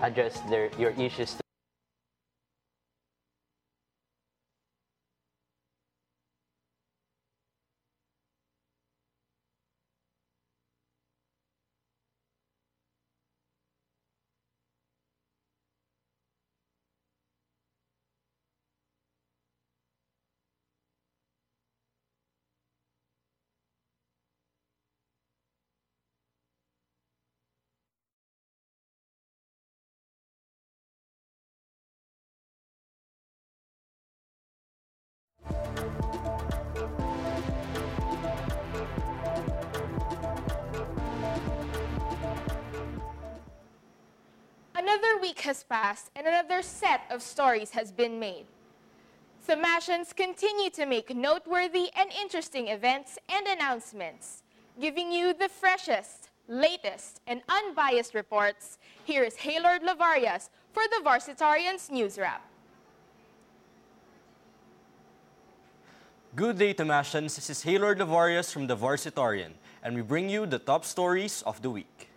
address your issues. Another week has passed and another set of stories has been made. Themasians continue to make noteworthy and interesting events and announcements, giving you the freshest, latest, and unbiased reports. Here is Haylord Lavarias for the Varsitarians News Wrap. Good day, Themasians. This is Haylord Lavarias from the Varsitarian, and we bring you the top stories of the week.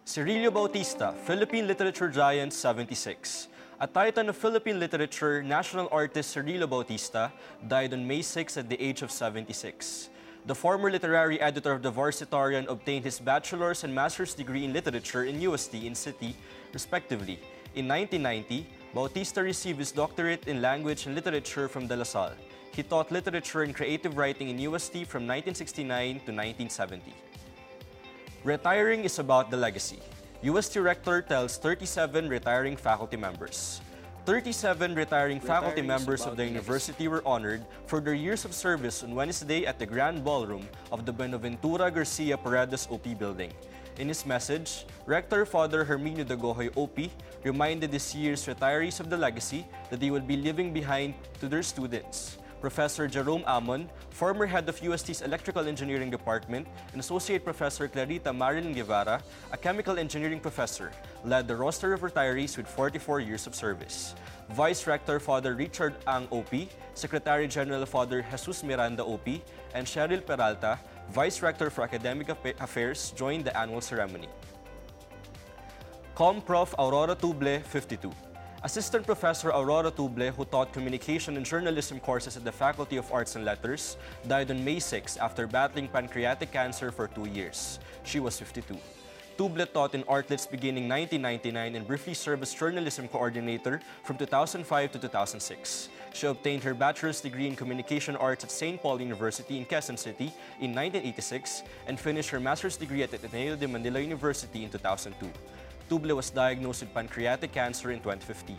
Cirilio Bautista, Philippine Literature Giant 76. A titan of Philippine literature, national artist Cirilio Bautista died on May 6 at the age of 76. The former literary editor of the Varsitarian obtained his bachelor's and master's degree in literature in UST in City, respectively. In 1990, Bautista received his doctorate in language and literature from De La Salle. He taught literature and creative writing in UST from 1969 to 1970. Retiring is about the legacy. UST Rector tells 37 retiring faculty members. 37 retiring faculty members of the university were honored for their years of service on Wednesday at the Grand Ballroom of the Buenaventura Garcia Paredes OP building. In his message, Rector Father Herminio Dagohoy OP reminded this year's retirees of the legacy that they will be leaving behind to their students. Professor Jerome Amon, former head of UST's Electrical Engineering Department, and Associate Professor Clarita Marilyn Guevara, a chemical engineering professor, led the roster of retirees with 44 years of service. Vice Rector Father Richard Ang OP, Secretary General Father Jesus Miranda OP, and Cheryl Peralta, Vice Rector for Academic Affairs, joined the annual ceremony. Com Prof. Aurora Tuble, 52. Assistant Professor Aurora Tuble, who taught communication and journalism courses at the Faculty of Arts and Letters, died on May 6 after battling pancreatic cancer for 2 years. She was 52. Tuble taught in Artlets beginning 1999 and briefly served as journalism coordinator from 2005 to 2006. She obtained her bachelor's degree in communication arts at St. Paul University in Quezon City in 1986 and finished her master's degree at Ateneo de Manila University in 2002. Tuble was diagnosed with pancreatic cancer in 2015.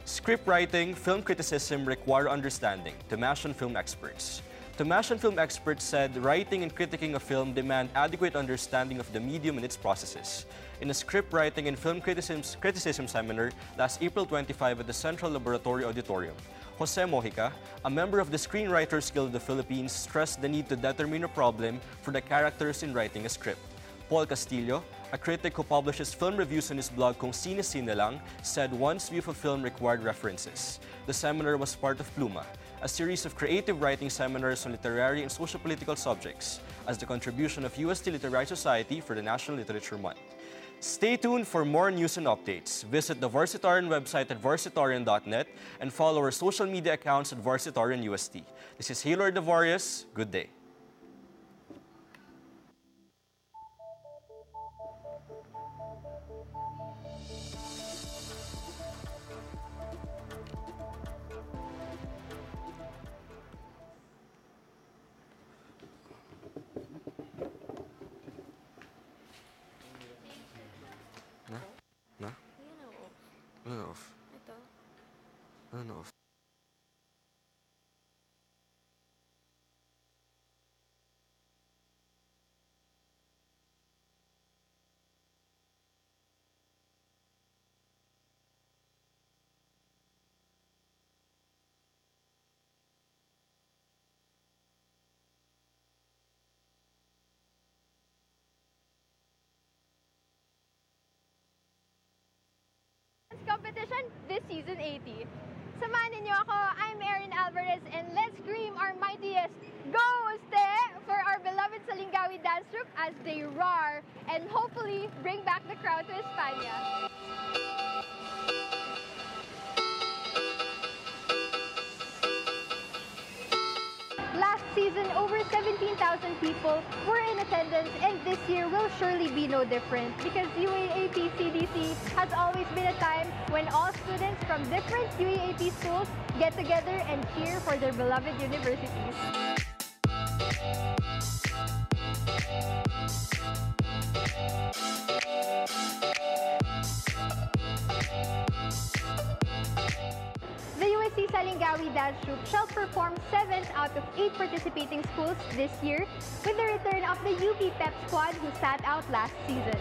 Script writing, film criticism require understanding, Themasian film experts. Themasian film experts said writing and critiquing a film demand adequate understanding of the medium and its processes. In a script writing and film criticism seminar last April 25 at the Central Laboratory Auditorium, Jose Mojica, a member of the Screenwriters Guild of the Philippines, stressed the need to determine a problem for the characters in writing a script. Paul Castillo, a critic who publishes film reviews on his blog Kung Sine Sine Lang, said one's view of a film required references. The seminar was part of Pluma, a series of creative writing seminars on literary and socio-political subjects, as the contribution of UST Literary Society for the National Literature Month. Stay tuned for more news and updates. Visit the Varsitarian website at varsitarian.net and follow our social media accounts at Varsitarian UST. This is Haylord Lavarias. Good day. Off. Ito. Off. Competition this season 80. Samahan niyo ako, I'm Erin Alvarez, and let's scream our might dance troupe as they roar and hopefully bring back the crowd to España. Last season, over 17,000 people were in attendance, and this year will surely be no different because UAAP CDC has always been a time when all students from different UAAP schools get together and cheer for their beloved universities. The USC Salingawi Dance Troupe shall perform 7 out of 8 participating schools this year with the return of the UP Pep Squad who sat out last season.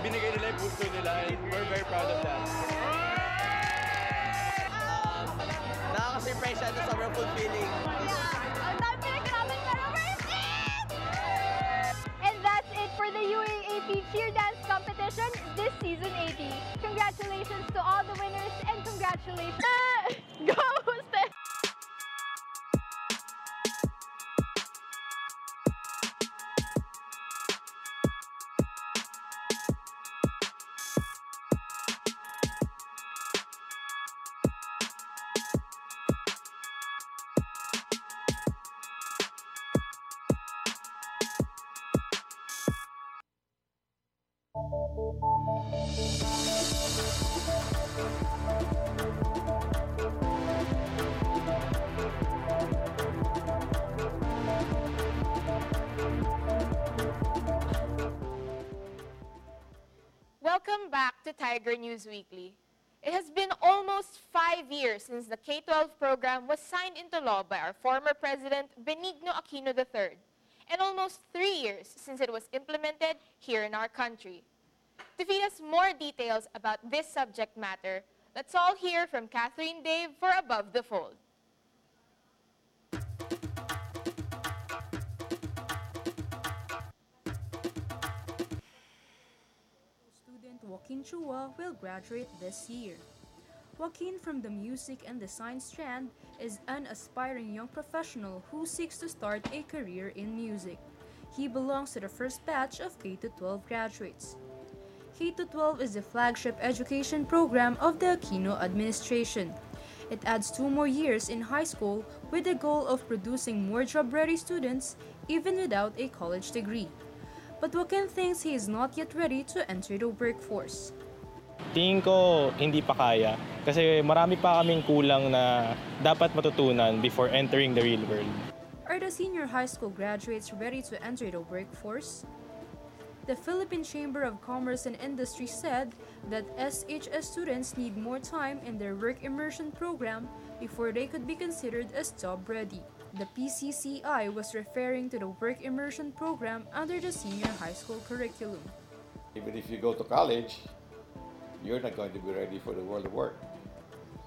Binigay nila yung gusto nila and we're very proud of that. Nakaka-surprise siya at sobrang fulfilling. Ang dami pinagkaraman pero we're it! And that's it for the UAAP Cheer Dance Competition this season 80. Congratulations to all the winners and congratulations. Go! Steph! Welcome back to Tiger News Weekly. It has been almost 5 years since the K-12 program was signed into law by our former president, Benigno Aquino III, and almost 3 years since it was implemented here in our country. To feed us more details about this subject matter, let's all hear from Catherine Dave for Above the Fold. Student Joaquin Chua will graduate this year. Joaquin from the music and design strand is an aspiring young professional who seeks to start a career in music. He belongs to the first batch of K-12 graduates. K-12 is the flagship education program of the Aquino administration. It adds 2 more years in high school with the goal of producing more job-ready students even without a college degree. But Joaquin thinks he is not yet ready to enter the workforce. Tingin ko hindi pa kaya kasi marami pa kaming kulang na dapat matutunan before entering the real world. Are the senior high school graduates ready to enter the workforce? The Philippine Chamber of Commerce and Industry said that SHS students need more time in their work immersion program before they could be considered as job-ready. The PCCI was referring to the work immersion program under the senior high school curriculum. Even if you go to college, you're not going to be ready for the world of work.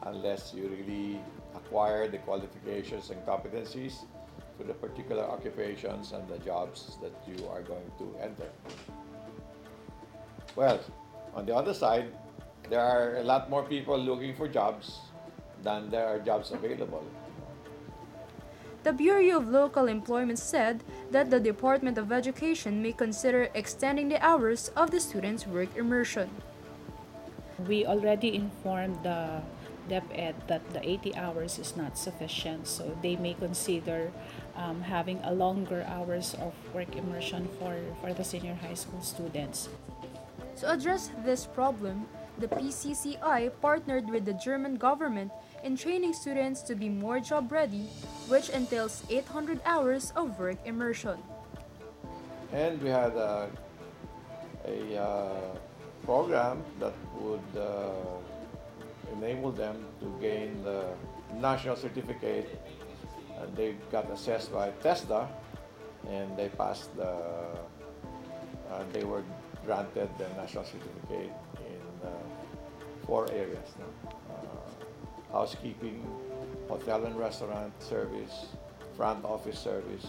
unless you really acquire the qualifications and competencies for the particular occupations and the jobs that you are going to enter. Well, on the other side, there are a lot more people looking for jobs than there are jobs available. The Bureau of Local Employment said that the Department of Education may consider extending the hours of the students' work immersion. We already informed the DepEd that the 80 hours is not sufficient, so they may consider having a longer hours of work immersion for the senior high school students. To address this problem, the PCCI partnered with the German government in training students to be more job-ready, which entails 800 hours of work immersion. And we had a program that would enable them to gain the national certificate, and they got assessed by TESDA, and they passed they were granted the national certificate in 4 areas. Housekeeping, hotel and restaurant service, front office service,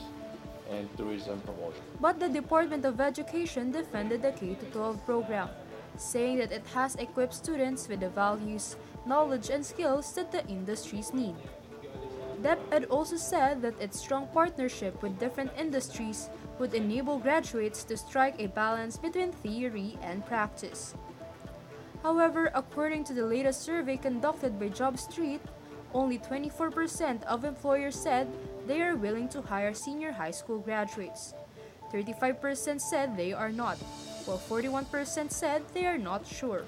and tourism promotion. But the Department of Education defended the K-12 program, saying that it has equipped students with the values, knowledge, and skills that the industries need. DepEd also said that its strong partnership with different industries would enable graduates to strike a balance between theory and practice. However, according to the latest survey conducted by JobStreet, only 24% of employers said they are willing to hire senior high school graduates. 35% said they are not, while 41% said they are not sure.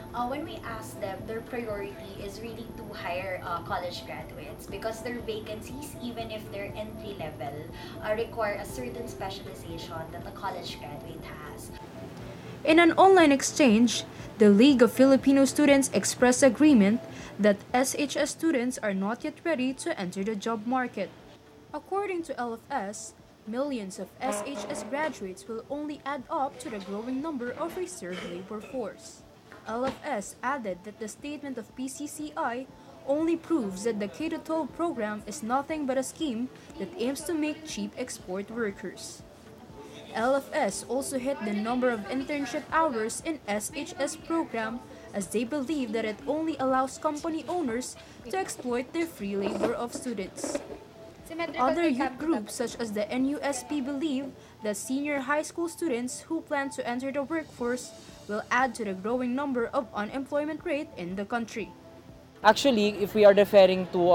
When we ask them, their priority is really to hire college graduates because their vacancies, even if they're entry level, require a certain specialization that a college graduate has. In an online exchange, the League of Filipino Students expressed agreement that SHS students are not yet ready to enter the job market. According to LFS, millions of SHS graduates will only add up to the growing number of reserve labor force. LFS added that the statement of PCCI only proves that the K-12 program is nothing but a scheme that aims to make cheap export workers. LFS also hit the number of internship hours in SHS program as they believe that it only allows company owners to exploit the free labor of students. Other youth groups such as the NUSP believe that senior high school students who plan to enter the workforce will add to the growing number of unemployment rate in the country. Actually, if we are referring to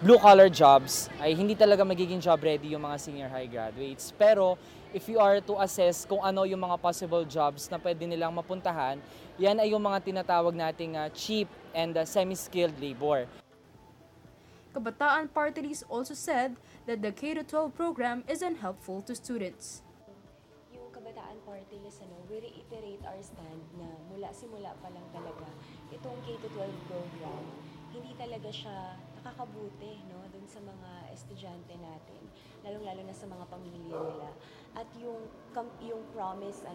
blue-collar jobs, ay hindi talaga magiging job ready yung mga senior high graduates. Pero if you are to assess kung ano yung mga possible jobs na pwede nilang mapuntahan, yan ay yung mga tinatawag nating cheap and semi-skilled labor. Kabataan Party List also said that the K-12 program is unhelpful to students. Yung Kabataan Party List, we reiterate our stand na simula pa lang talaga, itong K-12 program, hindi talaga siya nakakabuti dun sa mga estudyante natin, lalong-lalo na sa mga pamilya nila. At yung promise,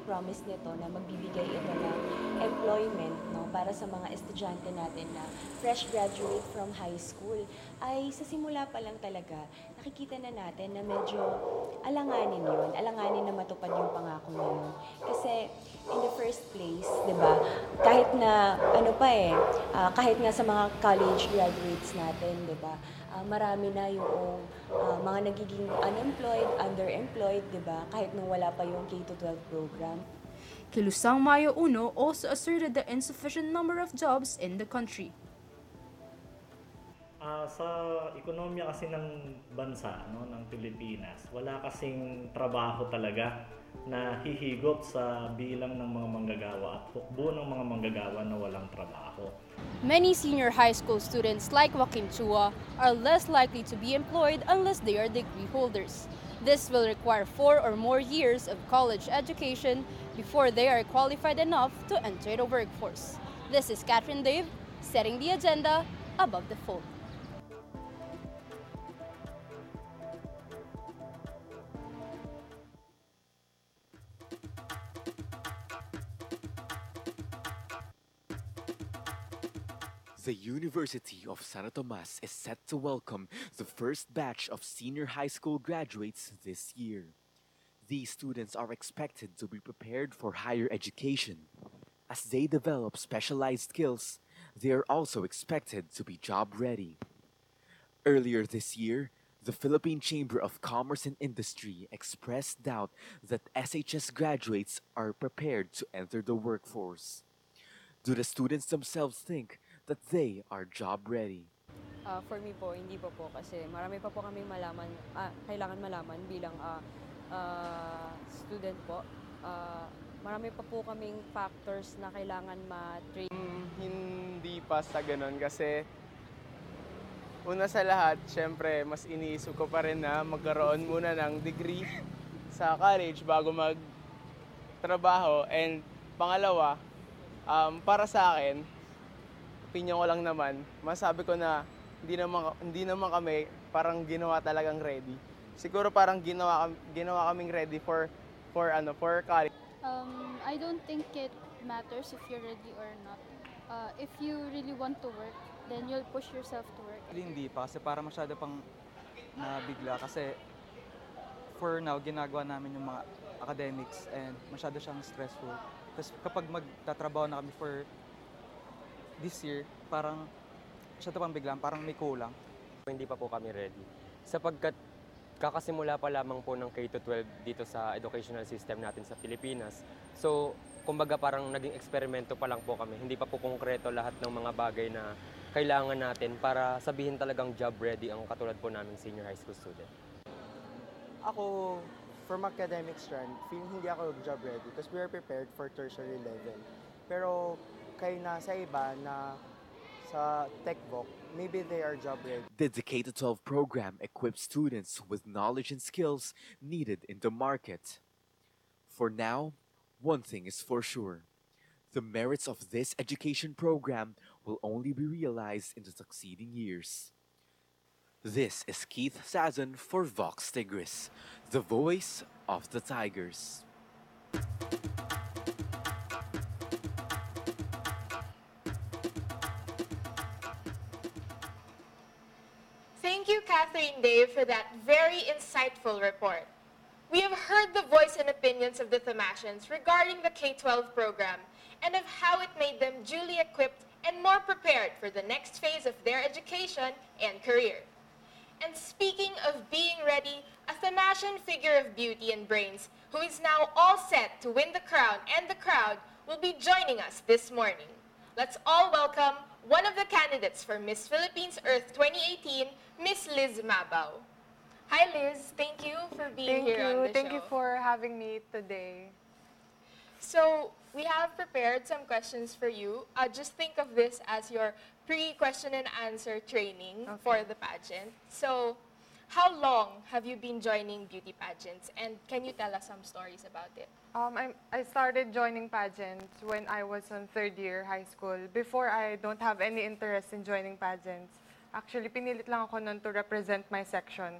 promise nito na magbibigay ito ng employment para sa mga estudyante natin na fresh graduate from high school, ay sa simula pa lang talaga, nakikita na natin na medyo alanganin na matupad yung pangako na yun. Kasi in the first place, di ba, kahit na kahit nga sa mga college graduates natin, di ba, marami na yung mga nagiging unemployed, underemployed, di ba, kahit nung wala pa yung K-12 program. Kilusang Mayo Uno also asserted the insufficient number of jobs in the country. Sa ekonomiya kasi ng bansa, ng Pilipinas, wala kasing trabaho talaga na hihigop sa bilang ng mga manggagawa at hukbo ng mga manggagawa na walang trabaho. Many senior high school students like Joaquin Chua are less likely to be employed unless they are degree holders. This will require 4 or more years of college education before they are qualified enough to enter the workforce. This is Catherine Dave, setting the agenda above the fold. The University of Santo Tomas is set to welcome the first batch of senior high school graduates this year. These students are expected to be prepared for higher education. As they develop specialized skills, they are also expected to be job ready. Earlier this year, the Philippine Chamber of Commerce and Industry expressed doubt that SHS graduates are prepared to enter the workforce. Do the students themselves think that they are job ready? For me po, hindi po kasi marami pa po kaming kailangan malaman bilang student po. Marami pa po kaming factors na kailangan ma-train. Hindi pa sa ganun kasi una sa lahat, syempre, mas iniisip ko pa rin na magkaroon muna ng degree sa college bago magtrabaho. And pangalawa, para sa akin, opinion ko lang naman, masabi ko na hindi naman kami parang ginawa talagang ready. Siguro parang ginawa kaming ready for college. I don't think it matters if you're ready or not. If you really want to work, then you'll push yourself to work. Hindi pa kasi para masyado pang nabigla kasi for now ginagawa namin yung mga academics and masyado siyang stressful. Tapos kapag magtatrabaho na kami for this year, parang masyado pang biglang, parang may kulang. Hindi pa po kami ready sapagkat kakasimula pa lamang po ng K-12 dito sa educational system natin sa Pilipinas. So, kumbaga parang naging eksperimento pa lang po kami. Hindi pa po konkreto lahat ng mga bagay na kailangan natin para sabihin talagang job ready ang katulad po naming senior high school student. Ako, from academic strand, feeling hindi ako job ready because we are prepared for tertiary level. Pero kay nasa iba na sa TechVoc, maybe they are job ready. The K-12 program equips students with knowledge and skills needed in the market. For now, one thing is for sure. The merits of this education program will only be realized in the succeeding years. This is Keith Sazon for Vox Tigris, the voice of the Tigers. Thank you, Catherine Dave, for that very insightful report. We have heard the voice and opinions of the Thomasians regarding the K-12 program and of how it made them duly equipped and more prepared for the next phase of their education and career. And speaking of being ready, a Thomasian figure of beauty and brains who is now all set to win the crown and the crowd will be joining us this morning. Let's all welcome one of the candidates for Miss Philippines Earth 2018, Miss Liz Mabao. Hi Liz, thank you for being here on the show. Thank you for having me today. So, we have prepared some questions for you. Just think of this as your pre-question and answer training for the pageant. So, how long have you been joining beauty pageants, and can you tell us some stories about it? I started joining pageants when I was on third year high school. Before, I don't have any interest in joining pageants. Actually, pinilit lang ako nun to represent my section.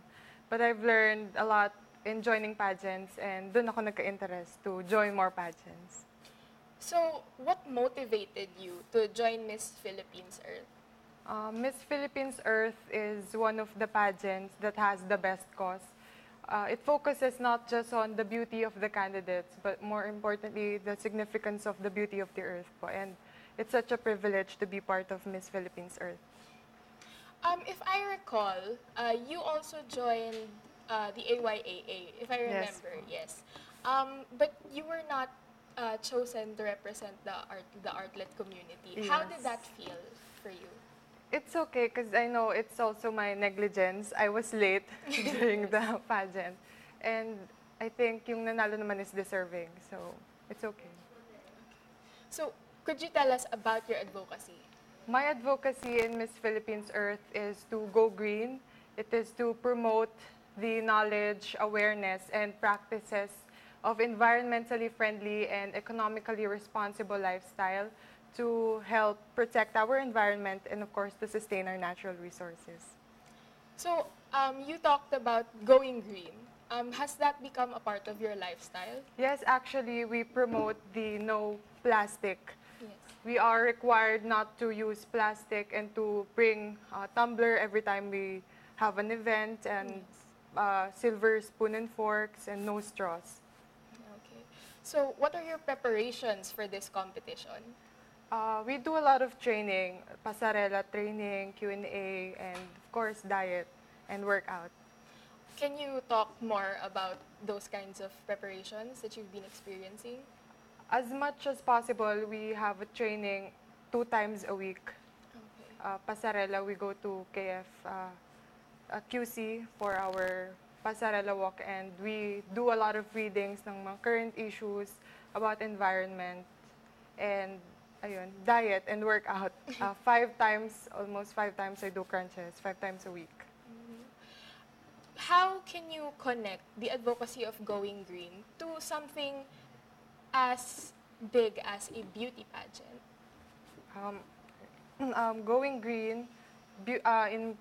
But I've learned a lot in joining pageants, and dun ako nagka-interest to join more pageants. So, what motivated you to join Miss Philippines Earth? Miss Philippines Earth is one of the pageants that has the best cause. It focuses not just on the beauty of the candidates, but more importantly, the significance of the beauty of the earth. And it's such a privilege to be part of Miss Philippines Earth. If I recall, you also joined the AYAA, if I remember, yes. But you were not chosen to represent the artlet community. Yes. How did that feel for you? It's okay because I know it's also my negligence. I was late during the pageant. And I think yung nanalo naman is deserving. So, it's okay. So, could you tell us about your advocacy? My advocacy in Miss Philippines Earth is to go green. It is to promote the knowledge, awareness, and practices of environmentally friendly and economically responsible lifestyle to help protect our environment and, of course, to sustain our natural resources. So, you talked about going green. Has that become a part of your lifestyle? Yes, actually, we promote the no plastic Yes. We are required not to use plastic and to bring tumbler every time we have an event, and silver spoon and forks, and no straws. Okay. So what are your preparations for this competition? We do a lot of training, pasarela training, Q&A, and of course diet and workout. Can you talk more about those kinds of preparations that you've been experiencing? As much as possible, we have a training 2 times a week. Pasarela, we go to KF QC for our Pasarela walk, and we do a lot of readings ng mga current issues about environment and diet and workout. 5 times, almost 5 times I do crunches, 5 times a week. How can you connect the advocacy of Going Green to something as big as a beauty pageant? Going green, in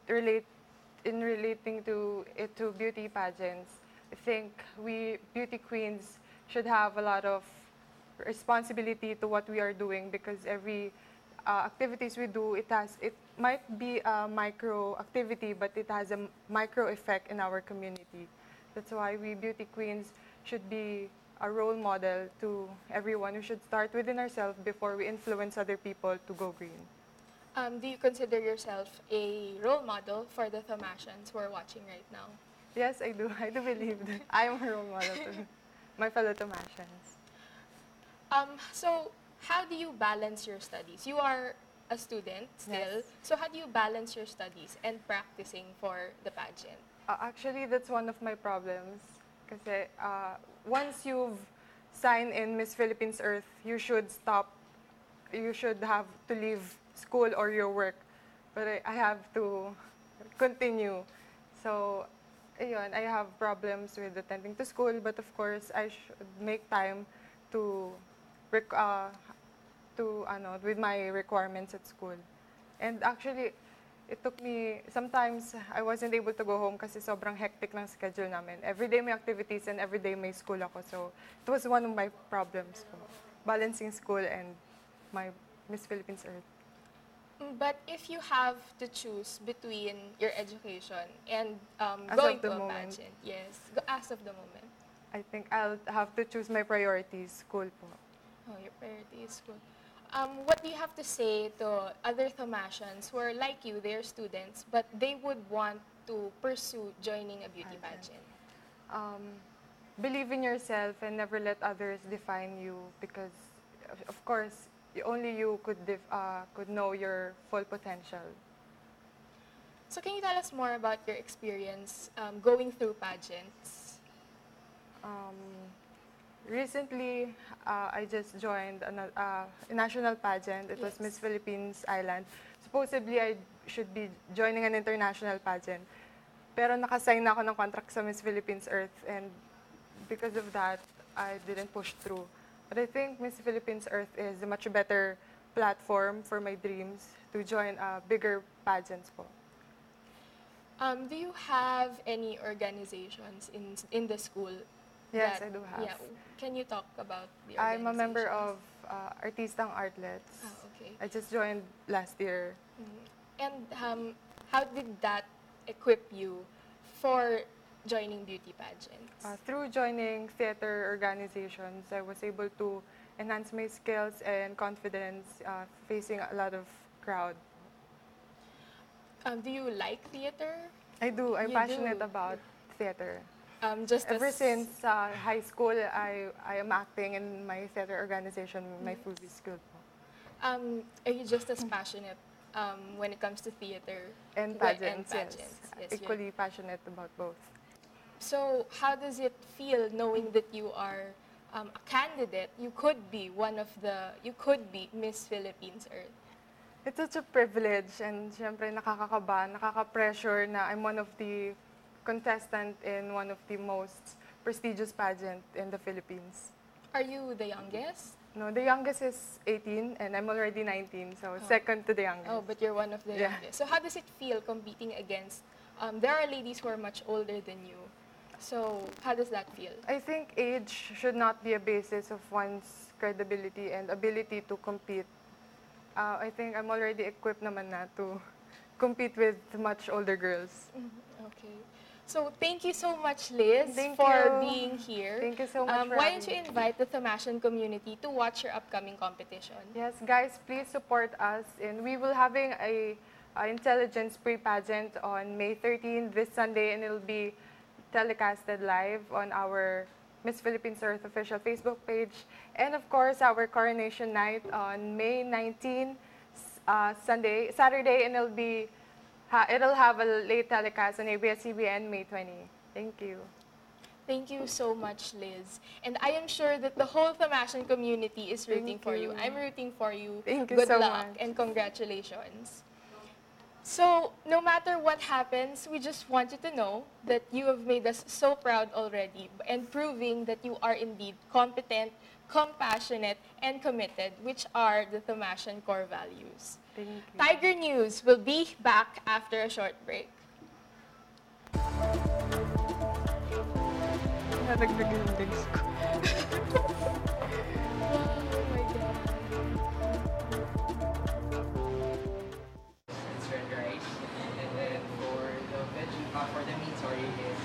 relating to beauty pageants, I think we beauty queens should have a lot of responsibility to what we are doing, because every activities we do, it might be a micro activity, but it has a micro effect in our community. That's why we beauty queens should be a role model to everyone. We should start within ourselves before we influence other people to go green. Do you consider yourself a role model for the Thomasians who are watching right now? Yes, I do. I do believe that I am a role model to my fellow Thomasians. So how do you balance your studies? You are a student still, so how do you balance your studies and practicing for the pageant? Actually, that's one of my problems. Kasi once you've signed in Miss Philippines Earth, you should have to leave school or your work. But I have to continue. So, ayun, I have problems with attending to school, but of course, I should make time with my requirements at school. And actually, it took me, sometimes I wasn't able to go home kasi sobrang hectic ng schedule namin. Every day may activities and every day may school ako. So it was one of my problems po, balancing school and my Miss Philippines Earth. But if you have to choose between your education and As going of the to a moment. pageant, as of the moment. I think I'll have to choose my priorities, school po. Oh, your priority is school. What do you have to say to other Thomasians who are like you, they're students, but they would want to pursue joining a beauty pageant? Believe in yourself and never let others define you, because, of course, only you could know your full potential. So can you tell us more about your experience going through pageants? Recently, I just joined a national pageant. It was Miss Philippines Island. Supposedly, I should be joining an international pageant. Pero nakasign na ako ng contract sa Miss Philippines Earth, and because of that, I didn't push through. But I think Miss Philippines Earth is a much better platform for my dreams to join bigger pageants po. Do you have any organizations in the school? Yes, I do have. Yeah. Can you talk about the I'm a member organizations? of Artistang Artlets. Okay. I just joined last year. And how did that equip you for joining beauty pageants? Through joining theater organizations, I was able to enhance my skills and confidence facing a lot of crowd. Do you like theater? I do. I'm You passionate do? about theater. Ever Ever since high school, I am acting in my theater organization, my movie school. Are you just as passionate when it comes to theater And and pageants, pageants? yes. Equally passionate about both. So how does it feel knowing that you are a candidate? You could be Miss Philippines Earth. It's such a privilege, and syempre nakakakaba, nakaka-pressure na I'm one of the contestant in one of the most prestigious pageant in the Philippines. Are you the youngest? No, the youngest is 18 and I'm already 19, so second to the youngest. Oh, but you're one of the Yeah. youngest. So how does it feel competing against, there are ladies who are much older than you. So how does that feel? I think age should not be a basis of one's credibility and ability to compete. I think I'm already equipped naman na to compete with much older girls. Okay. So thank you so much, Liz, Thank for you. being here. Thank you so much for Why having don't you me. invite the Thamasian community to watch your upcoming competition? Yes, guys, please support us. And we will having a intelligence pre-pageant on May 13 this Sunday, and it'll be telecasted live on our Miss Philippines Earth official Facebook page. And of course, our coronation night on May 19, Saturday, and it'll have a late telecast on ABS-CBN May 20. Thank you. Thank you so much, Liz. And I am sure that the whole Thamasian community is rooting for you. I'm rooting for you. Thank you Good so luck much. and congratulations. So, no matter what happens, we just want you to know that you have made us so proud already and proving that you are indeed competent, compassionate, and committed, which are the Thamasian core values. Thank you. Tiger News will be back after a short break. It's red rice, and then for the veggie, for the meat, sorry, is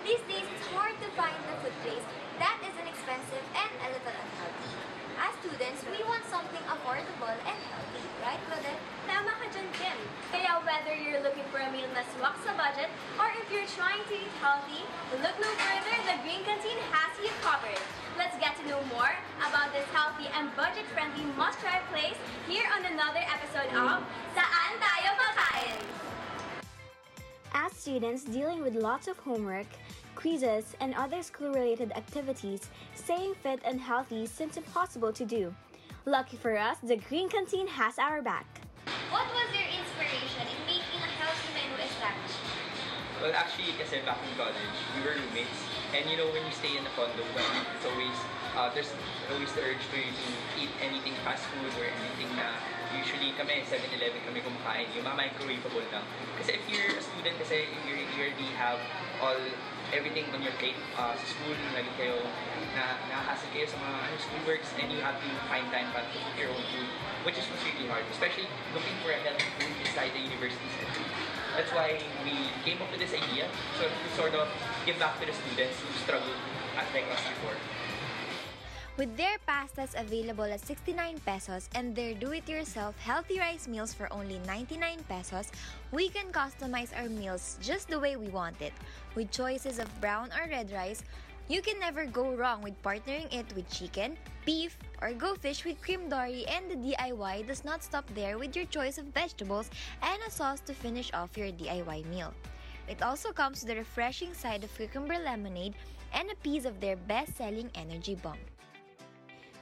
These days, it's hard to find a food place that isn't expensive and a little unhealthy. As students, we want something affordable and healthy, right, Claudette? Tama ka dyan, Kim. Kaya whether you're looking for a meal na swak sa budget, or if you're trying to eat healthy, look no further, the Green Canteen has you covered. Let's get to know more about this healthy and budget-friendly must-try place here on another episode of Saan Tayo Makain? As students dealing with lots of homework, quizzes, and other school-related activities, staying fit and healthy seems impossible to do. Lucky for us, the Green Canteen has our back. What was your inspiration in making a healthy menu establishment? Well, actually, kasi back in college, we were roommates. And you know, when you stay in a condo, it's always, there's always the urge for you to eat anything fast food or anything na usually kami, 7-Eleven kami kumakain, yung mga microwavable lang. Kasi if you're a student, kasi you already have everything on your plate sa school, lagi kayo nakakasal kayo sa mga schoolworks, and you have to find time to cook your own food, which is really hard, especially looking for a healthy food inside the university setting. That's why we came up with this idea, so to sort of give back to the students who struggled like us before. With their pastas available at 69 pesos and their do-it-yourself healthy rice meals for only 99 pesos, we can customize our meals just the way we want it. With choices of brown or red rice, you can never go wrong with partnering it with chicken, beef, or go fish with cream dory, and the DIY does not stop there with your choice of vegetables and a sauce to finish off your DIY meal. It also comes with a refreshing side of cucumber lemonade and a piece of their best-selling energy bomb.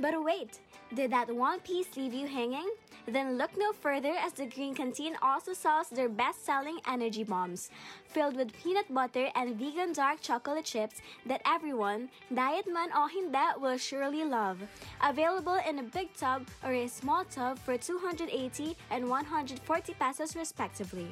But wait, did that one piece leave you hanging? Then look no further, as the Green Canteen also sells their best-selling energy bombs, filled with peanut butter and vegan dark chocolate chips that everyone, diet man o hindi, will surely love. Available in a big tub or a small tub for 280 and 140 pesos respectively.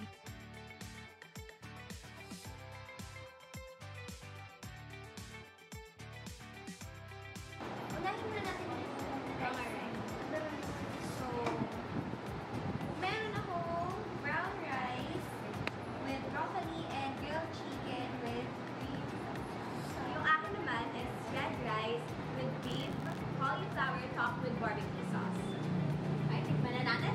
Meron akong brown rice with broccoli and grilled chicken with beef. Yung akin naman is red rice with beef, cauliflower topped with barbecue sauce. Ay, tikman na natin.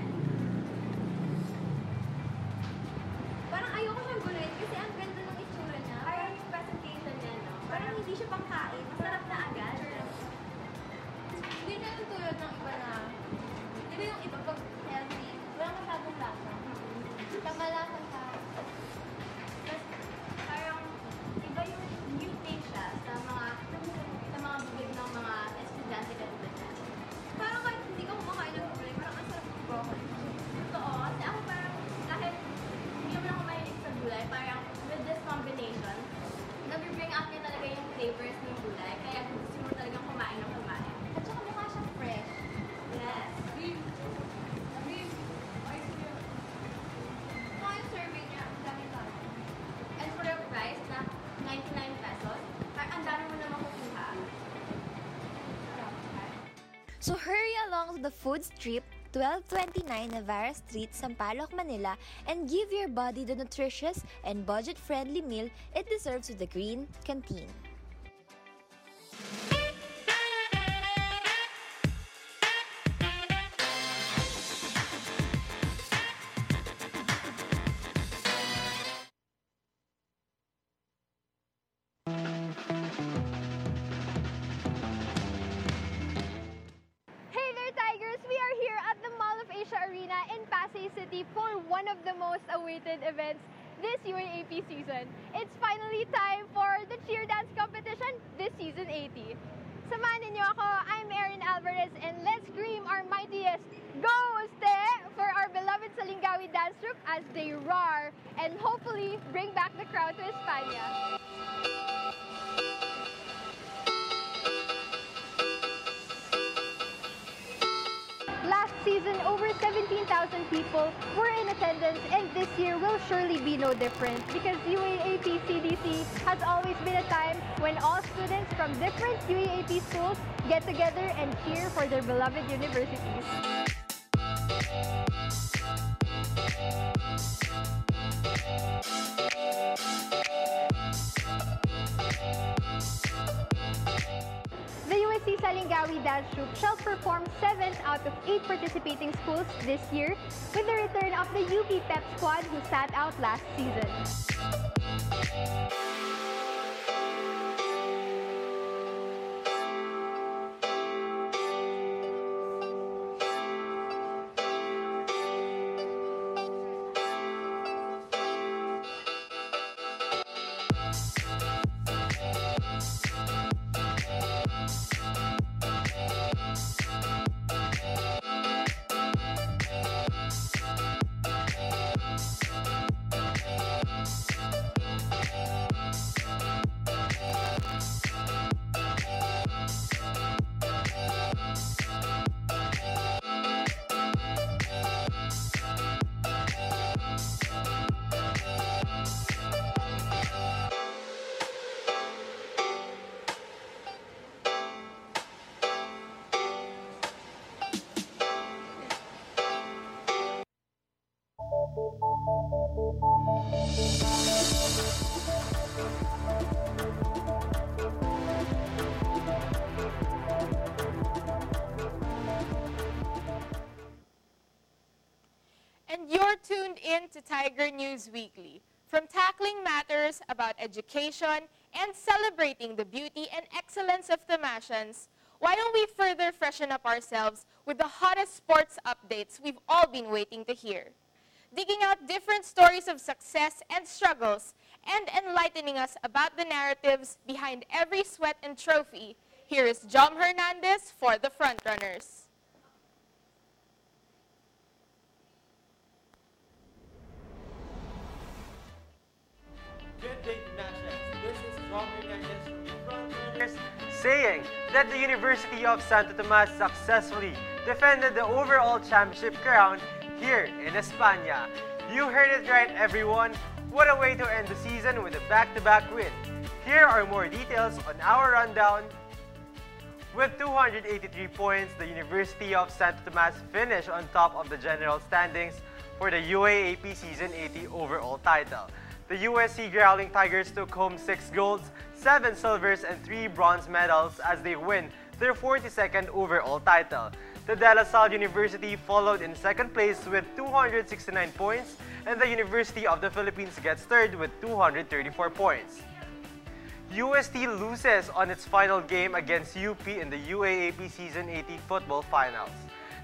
So hurry along to the food strip 1229 Navarra Street, Sampaloc, Manila, and give your body the nutritious and budget-friendly meal it deserves with the Green Canteen. Hey there, Tigers! We are here at the Mall of Asia Arena in Pasay City for one of the most awaited events this UAAP season. It's finally time for the cheer dance competition this season 80. Samahan ninyo ako, I'm Erin Alvarez, and let's scream our mightiest Go Uste for our beloved Salingawi dance troupe as they roar and hopefully bring back the crowd to España. Last season, over 17,000 people were in attendance, and this year will surely be no different because UAAP CDC has always been a time when all students from different UAAP schools get together and cheer for their beloved universities. The USC Salingawi Dance Troupe shall perform 7 out of 8 participating schools this year with the return of the UP Pep Squad who sat out last season. And you're tuned in to Tiger News Weekly. From tackling matters about education and celebrating the beauty and excellence of Tamashans, why don't we further freshen up ourselves with the hottest sports updates we've all been waiting to hear? Digging out different stories of success and struggles and enlightening us about the narratives behind every sweat and trophy, here is Jom Hernandez for the Frontrunners. Good day, Tamashans. This is Jom Hernandez from the Frontrunners saying that the University of Santo Tomas successfully defended the overall championship crown here in España. You heard it right, everyone. What a way to end the season with a back-to-back win. Here are more details on our rundown. With 283 points, the University of Santo Tomas finished on top of the general standings for the UAAP Season 80 overall title. The USC Growling Tigers took home 6 golds, 7 silvers, and 3 bronze medals as they win their 42nd overall title. The De La Salle University followed in second place with 269 points, and the University of the Philippines gets third with 234 points. UST loses on its final game against UP in the UAAP Season 80 football finals.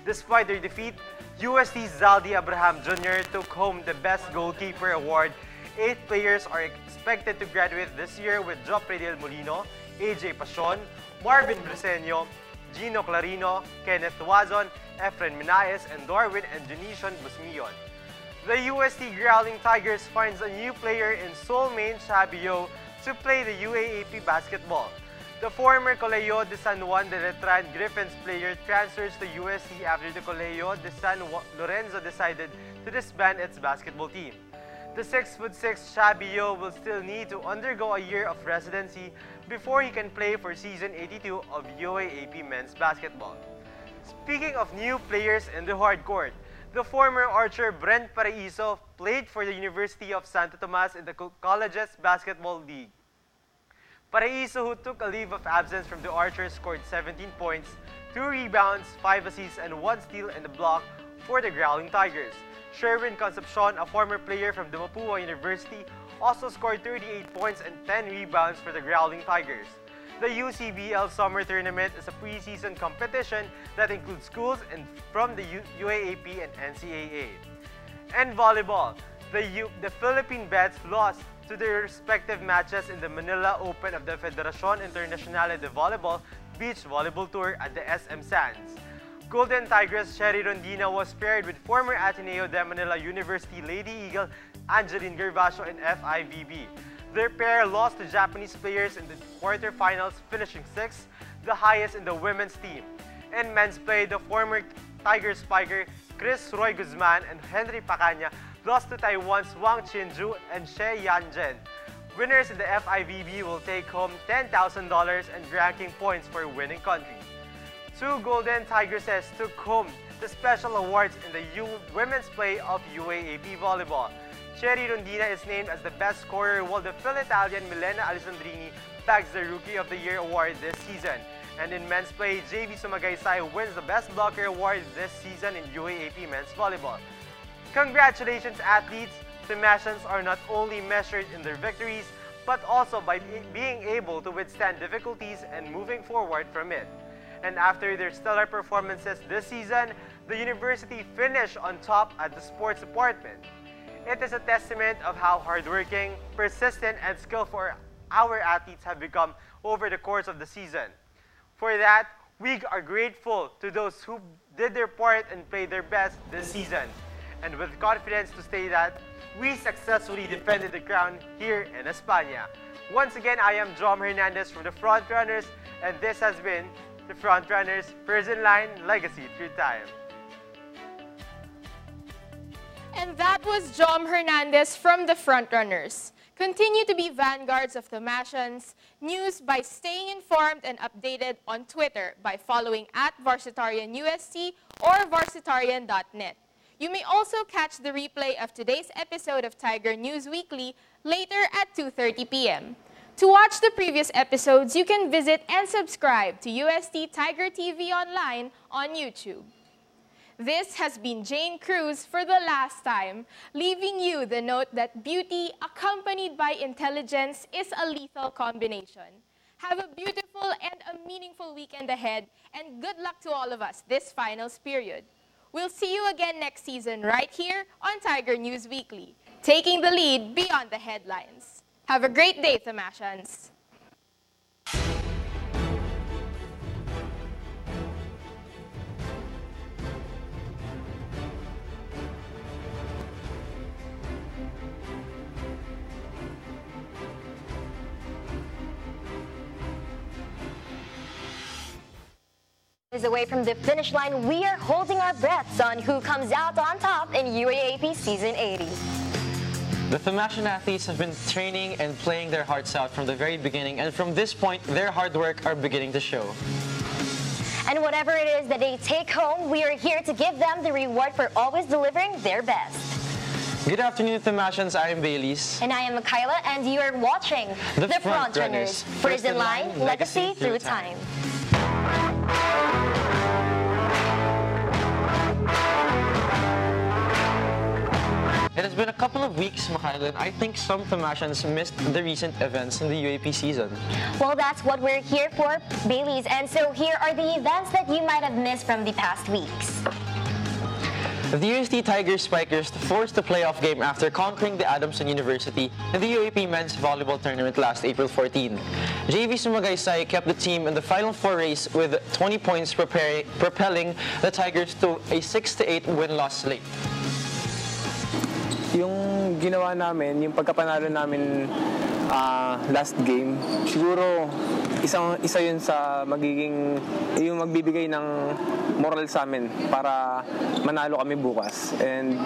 Despite their defeat, UST's Zaldi Abraham Jr. took home the Best Goalkeeper award. 8 players are expected to graduate this year with Jopre Del Molino, AJ Pasion, Marvin Briseño, Gino Clarino, Kenneth Tuazon, Efren Minaez, and Darwin and Junition Busmillon. The UST Growling Tigers finds a new player in Solmain Chabio to play the UAAP basketball. The former Colegio de San Juan de Letran Griffins player transfers to UST after the Colegio de San Lorenzo decided to disband its basketball team. The 6'6" Chabio will still need to undergo a year of residency before he can play for Season 82 of UAAP men's basketball. Speaking of new players in the hardcourt, the former archer Brent Paraiso played for the University of Santo Tomas in the Colleges Basketball League. Paraiso, who took a leave of absence from the archers, scored 17 points, 2 rebounds, 5 assists, and 1 steal in the block for the Growling Tigers. Sherwin Concepcion, a former player from the Mapua University, also scored 38 points and 10 rebounds for the Growling Tigers. The UCBL Summer Tournament is a preseason competition that includes schools from the UAAP and NCAA. And volleyball, the Philippine Bets lost to their respective matches in the Manila Open of the Federación Internacional de Volleyball Beach Volleyball Tour at the SM Sands. Golden Tigress Sherry Rondina was paired with former Ateneo de Manila University Lady Eagle Angeline Gervasio in FIVB. Their pair lost to Japanese players in the quarterfinals, finishing 6th, the highest in the women's team. In men's play, the former Tiger spiker Chris Roy Guzman and Henry Pacanya lost to Taiwan's Wang Qinju and She Yanzhen. Winners in the FIVB will take home $10,000 and ranking points for winning country. 2 Golden Tigresses took home the special awards in the women's play of UAAP volleyball. Sherry Rondina is named as the best scorer, while the Phil-Italian Milena Alessandrini bags the Rookie of the Year award this season. And in men's play, JV Sumagaysay wins the Best Blocker award this season in UAAP men's volleyball. Congratulations, athletes! The Mashans are not only measured in their victories, but also by being able to withstand difficulties and moving forward from it. And after their stellar performances this season, the university finished on top at the sports department. It is a testament of how hardworking, persistent, and skillful our athletes have become over the course of the season. For that, we are grateful to those who did their part and played their best this season. And with confidence to say that we successfully defended the crown here in España. Once again, I am Jom Hernandez from the Frontrunners, and this has been the Frontrunners First in Line Legacy Through Time. And that was Jom Hernandez from the Frontrunners. Continue to be vanguards of the Mashans news by staying informed and updated on Twitter by following @VarsitarianUST or Varsitarian.net. You may also catch the replay of today's episode of Tiger News Weekly later at 2:30 p.m. To watch the previous episodes, you can visit and subscribe to UST Tiger TV Online on YouTube. This has been Jane Cruz for the last time, leaving you the note that beauty accompanied by intelligence is a lethal combination. Have a beautiful and a meaningful weekend ahead, and good luck to all of us this finals period. We'll see you again next season right here on Tiger News Weekly, taking the lead beyond the headlines. Have a great day, Thamashans. Away from the finish line, we are holding our breaths on who comes out on top in UAAP Season 80. The Thamashan athletes have been training and playing their hearts out from the very beginning, and from this point, their hard work are beginning to show. And whatever it is that they take home, we are here to give them the reward for always delivering their best. Good afternoon, Thamashans. I am Baileys. And I am Michaela, and you are watching The Frontrunners, First in Line, Legacy Through Time. It has been a couple of weeks, Michaela, and I think some Thamashans missed the recent events in the UAP season. Well, that's what we're here for, Baileys. And so here are the events that you might have missed from the past weeks. The UST Tiger Spikers forced a playoff game after conquering the Adamson University in the UAP Men's Volleyball Tournament last April 14. JV Sumagaysay kept the team in the Final Four race with 20 points, propelling the Tigers to a 6-8 win-loss slate. Yung ginawa namin, yung pagkapanalo namin last game, siguro isa yun sa magiging yung magbibigay ng moral sa amin para manalo kami bukas. And